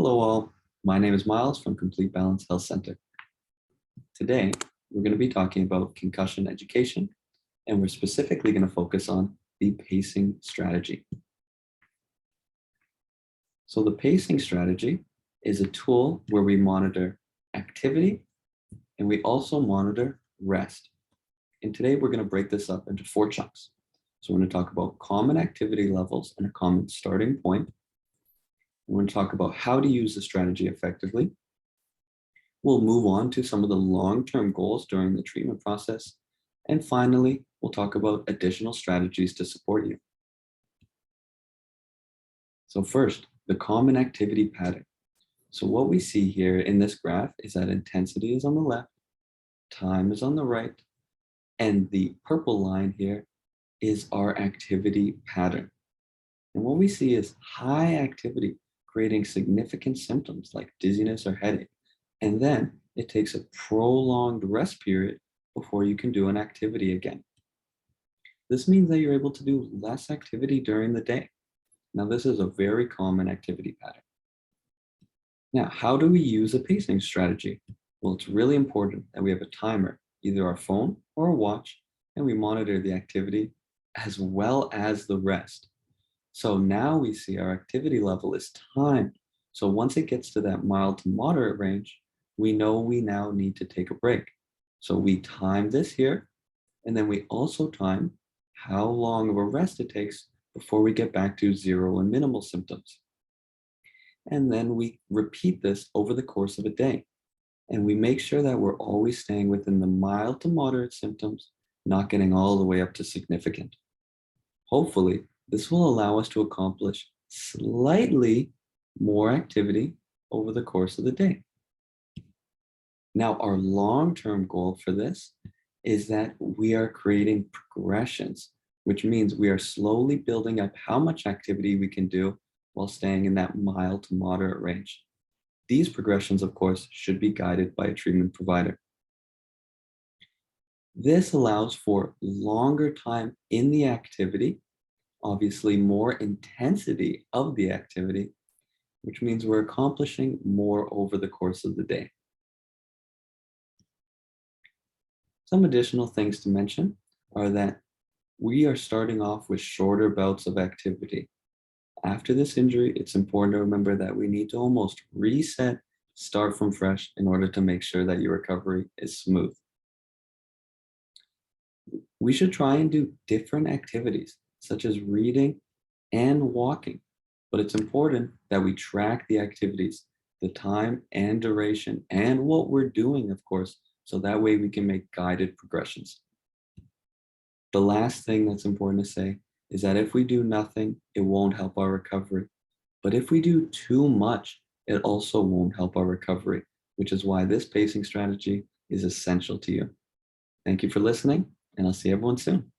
Hello all, my name is Miles from Complete Balance Health Center. Today, we're going to be talking about concussion education, and we're specifically going to focus on the pacing strategy. So the pacing strategy is a tool where we monitor activity and we also monitor rest. And today we're going to break this up into 4 chunks. So we're going to talk about common activity levels and a common starting point. We're going to talk about how to use the strategy effectively. We'll move on to some of the long-term goals during the treatment process. And finally, we'll talk about additional strategies to support you. So first, the common activity pattern. So what we see here in this graph is that intensity is on the left, time is on the right, and the purple line here is our activity pattern. And what we see is high activity creating significant symptoms like dizziness or headache. And then it takes a prolonged rest period before you can do an activity again. This means that you're able to do less activity during the day. Now, this is a very common activity pattern. Now, how do we use a pacing strategy? Well, it's really important that we have a timer, either our phone or a watch, and we monitor the activity as well as the rest. So now we see our activity level is timed. So once it gets to that mild to moderate range, we know we now need to take a break. So we time this here, and then we also time how long of a rest it takes before we get back to 0 and minimal symptoms. And then we repeat this over the course of a day. And we make sure that we're always staying within the mild to moderate symptoms, not getting all the way up to significant. Hopefully, this will allow us to accomplish slightly more activity over the course of the day. Now, our long-term goal for this is that we are creating progressions, which means we are slowly building up how much activity we can do while staying in that mild to moderate range. These progressions, of course, should be guided by a treatment provider. This allows for longer time in the activity, obviously more intensity of the activity, which means we're accomplishing more over the course of the day. Some additional things to mention are that we are starting off with shorter bouts of activity. After this injury, it's important to remember that we need to almost reset, start from fresh in order to make sure that your recovery is smooth. We should try and do different activities, such as reading and walking, but it's important that we track the activities, the time and duration, and what we're doing, of course, so that way we can make guided progressions. The last thing that's important to say is that if we do nothing, it won't help our recovery. But if we do too much, it also won't help our recovery, which is why this pacing strategy is essential to you. Thank you for listening, and I'll see everyone soon.